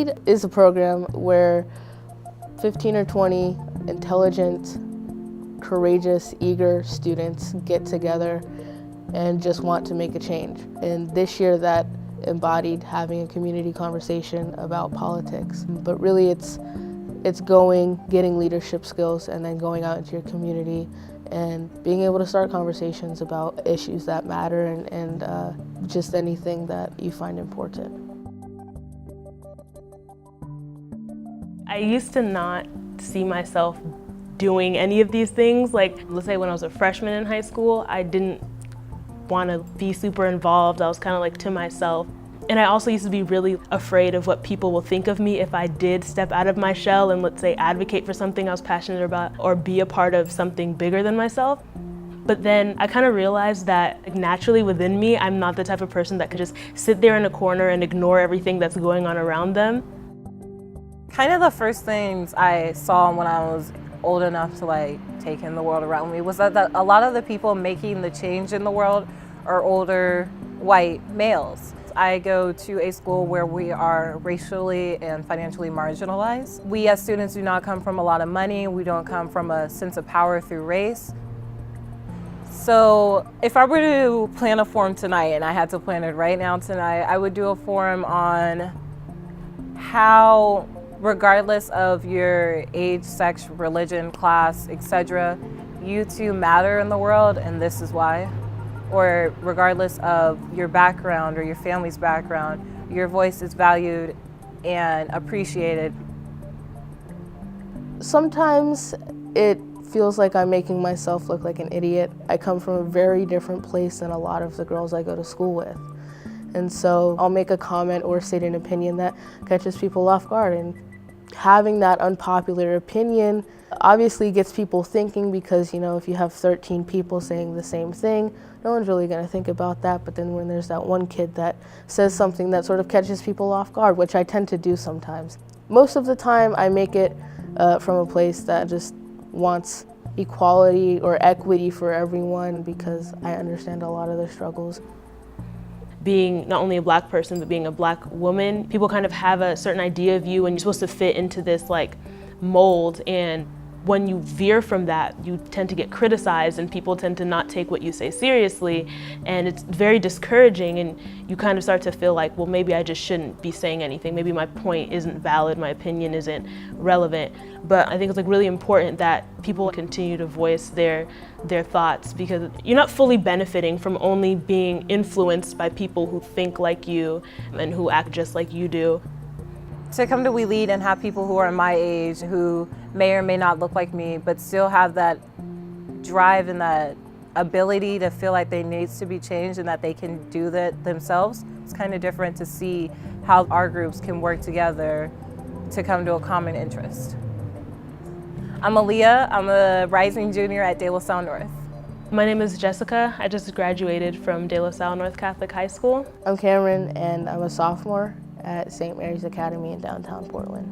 WeLead is a program where 15 or 20 intelligent, courageous, eager students get together and just want to make a change. And this year that embodied having a community conversation about politics. But really it's getting leadership skills and then going out into your community and being able to start conversations about issues that matter and just anything that you find important. I used to not see myself doing any of these things. Like, let's say when I was a freshman in high school, I didn't want to be super involved. I was kind of like to myself. And I also used to be really afraid of what people will think of me if I did step out of my shell and, let's say, advocate for something I was passionate about or be a part of something bigger than myself. But then I kind of realized that naturally within me, I'm not the type of person that could just sit there in a corner and ignore everything that's going on around them. Kind of the first things I saw when I was old enough to take in the world around me was that a lot of the people making the change in the world are older white males. I go to a school where we are racially and financially marginalized. We as students do not come from a lot of money. We don't come from a sense of power through race. So if I were to plan a forum tonight, and I had to plan it right now tonight, I would do a forum on how, regardless of your age, sex, religion, class, etc., you too matter in the world, and this is why. Or regardless of your background or your family's background, your voice is valued and appreciated. Sometimes it feels like I'm making myself look like an idiot. I come from a very different place than a lot of the girls I go to school with. And so I'll make a comment or state an opinion that catches people off guard. And having that unpopular opinion obviously gets people thinking because, if you have 13 people saying the same thing, no one's really going to think about that. But then when there's that one kid that says something that sort of catches people off guard, which I tend to do sometimes. Most of the time I make it from a place that just wants equality or equity for everyone because I understand a lot of their struggles. Being not only a Black person, but being a Black woman, people kind of have a certain idea of you and you're supposed to fit into this mold, and when you veer from that, you tend to get criticized and people tend to not take what you say seriously, and it's very discouraging, and you kind of start to feel like, well, maybe I just shouldn't be saying anything. Maybe my point isn't valid, my opinion isn't relevant. But I think it's really important that people continue to voice their thoughts, because you're not fully benefiting from only being influenced by people who think like you and who act just like you do. To come to WeLead and have people who are my age, who may or may not look like me, but still have that drive and that ability to feel like they need to be changed and that they can do that themselves, it's kind of different to see how our groups can work together to come to a common interest. I'm Aaliyah. I'm a rising junior at De La Salle North. My name is Jessica. I just graduated from De La Salle North Catholic High School. I'm Cameron, and I'm a sophomore at St. Mary's Academy in downtown Portland.